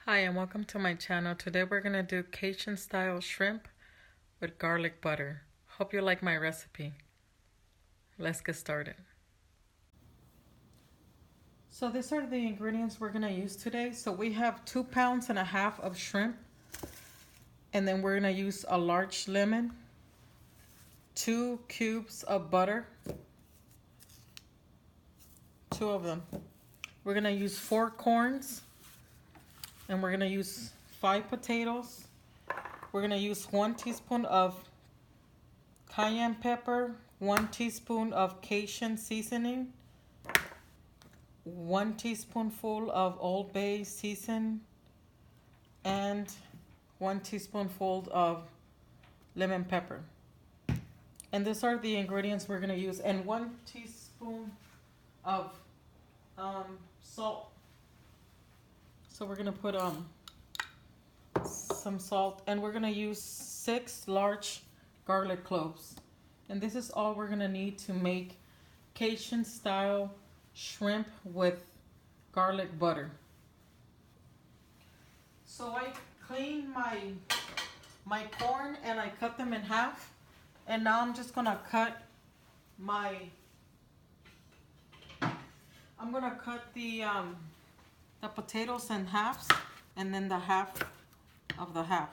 Hi and welcome to my channel. Today we're going to do Cajun style shrimp with garlic butter. Hope you like my recipe. Let's get started. So these are the ingredients we're going to use today. So we have 2.5 pounds of shrimp, and then we're going to use a large lemon, 2 cubes of butter, 2 of them. We're going to use 4 corns, and we're going to use 5 potatoes. We're going to use 1 teaspoon of cayenne pepper, 1 teaspoon of Cajun seasoning, 1 teaspoonful of Old Bay season, and 1 teaspoonful of lemon pepper. And these are the ingredients we're going to use, and 1 teaspoon of salt. So we're going to put some salt, and we're going to use 6 large garlic cloves. And this is all we're going to need to make Cajun style shrimp with garlic butter. So I cleaned my corn and I cut them in half, and now I'm just going to cut the potatoes in halves, and then the half of the half.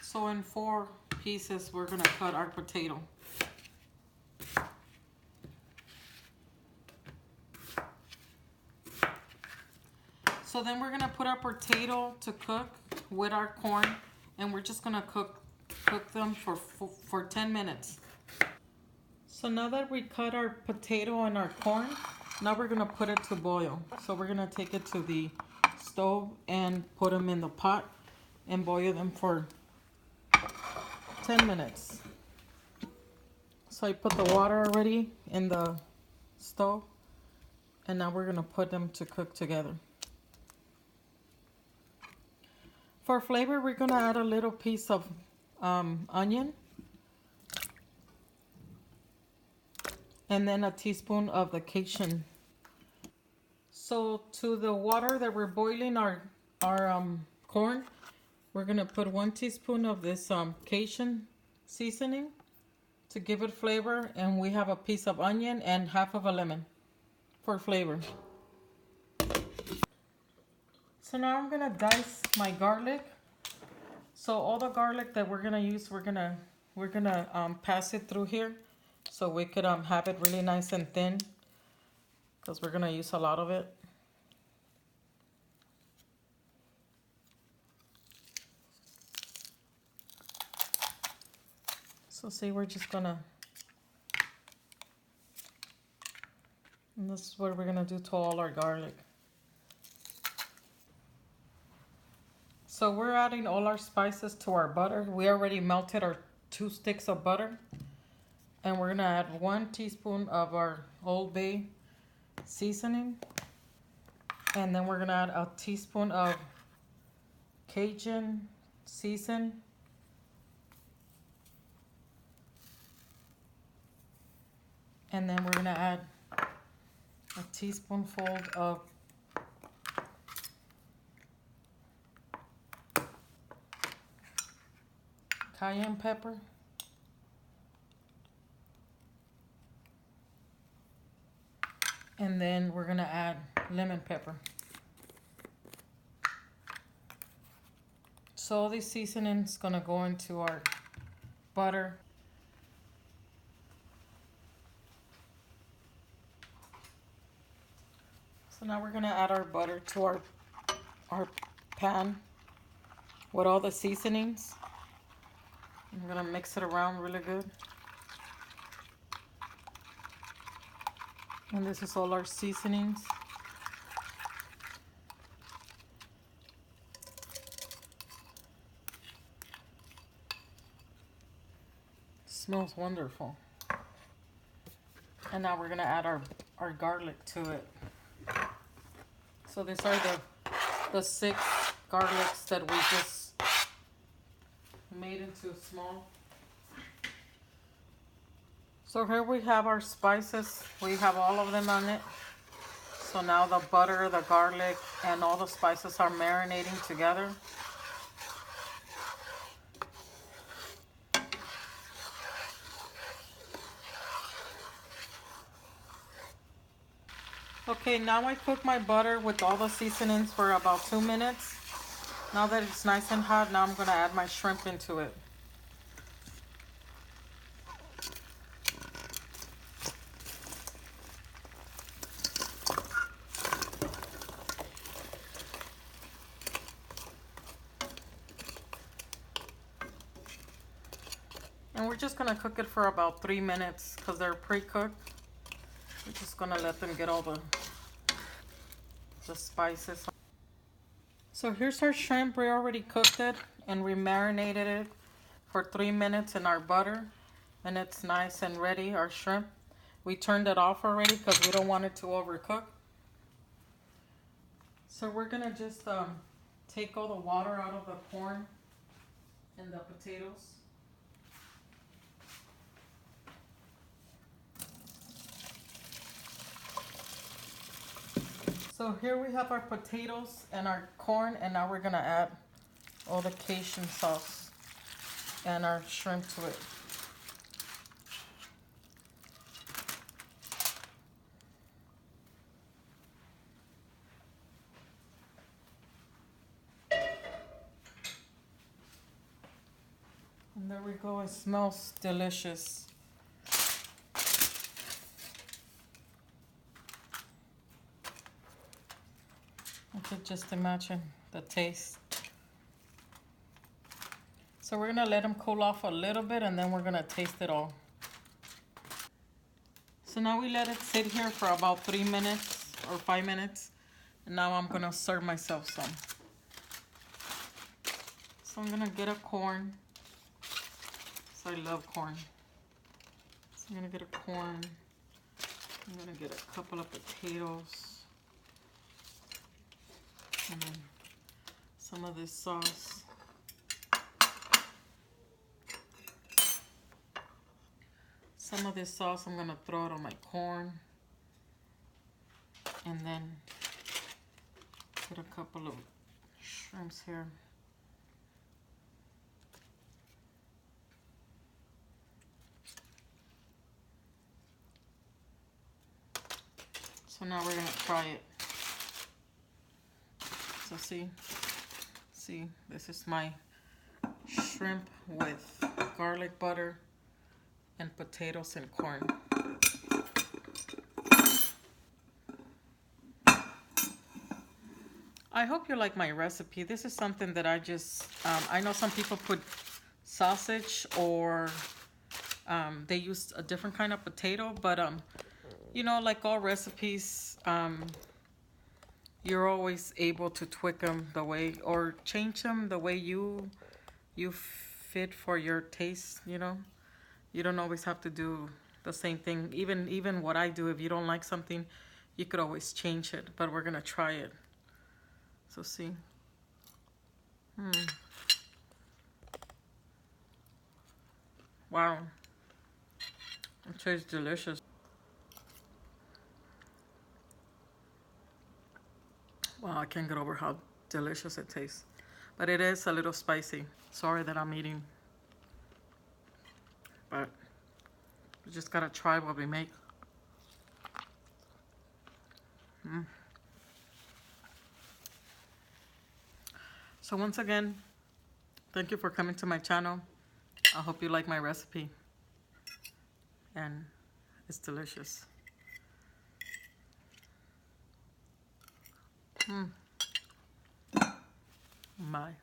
So in 4 pieces we're going to cut our potato. So then we're going to put our potato to cook with our corn, and we're just going to cook them for 10 minutes. So now that we cut our potato and our corn, now we're going to put it to boil. So we're going to take it to the stove and put them in the pot and boil them for 10 minutes. So I put the water already in the stove, and now we're going to put them to cook together. For flavor, we're going to add a little piece of onion, and then a teaspoon of the Cajun. So to the water that we're boiling our corn, we're going to put 1 teaspoon of this Cajun seasoning to give it flavor, and we have a piece of onion and half of a lemon for flavor. So now I'm going to dice my garlic. So all the garlic that we're going to use, we're going to pass it through here so we could have it really nice and thin, because we're going to use a lot of it. So see, we're just going to, and this is what we're going to do to all our garlic. So we're adding all our spices to our butter. We already melted our 2 sticks of butter. And we're going to add 1 teaspoon of our Old Bay seasoning. And then we're going to add a teaspoon of Cajun season. And then we're going to add a teaspoonful of cayenne pepper. And then we're going to add lemon pepper. So all these seasonings going to go into our butter. So now we're going to add our butter to our pan with all the seasonings. I'm going to mix it around really good. And this is all our seasonings. Smells wonderful. And now we're going to add our garlic to it. So these are the 6 garlics that we just made into small. So here we have our spices. We have all of them on it. So now the butter, the garlic, and all the spices are marinating together. Okay, now I cook my butter with all the seasonings for about 2 minutes. Now that it's nice and hot, now I'm gonna add my shrimp into it. And we're just gonna cook it for about 3 minutes because they're pre-cooked. We're just gonna let them get all the spices. So here's our shrimp. We already cooked it and we marinated it for 3 minutes in our butter. And it's nice and ready, our shrimp. We turned it off already because we don't want it to overcook. So we're gonna just take all the water out of the corn and the potatoes. So here we have our potatoes and our corn, and now we're gonna add all the Cajun sauce and our shrimp to it. And there we go, it smells delicious. I could just imagine the taste. So we're gonna let them cool off a little bit and then we're gonna taste it all. So now we let it sit here for about 3 minutes or 5 minutes. And now I'm gonna serve myself some. So I'm gonna get a corn. So I love corn. So I'm gonna get a corn. I'm gonna get a couple of potatoes. And then some of this sauce. Some of this sauce I'm gonna throw it on my corn. And then put a couple of shrimps here. So now we're gonna try it. So see, this is my shrimp with garlic butter and potatoes and corn. I hope you like my recipe. This is something that I just, I know some people put sausage or they use a different kind of potato, but you know, like all recipes, you're always able to tweak them the way, or change them the way you fit for your taste, you know. You don't always have to do the same thing. Even what I do, if you don't like something, you could always change it, but we're gonna try it. So see. Wow. It tastes delicious. Wow, I can't get over how delicious it tastes. But it is a little spicy. Sorry that I'm eating. But we just gotta try what we make. So once again, thank you for coming to my channel. I hope you like my recipe. And it's delicious. Bye.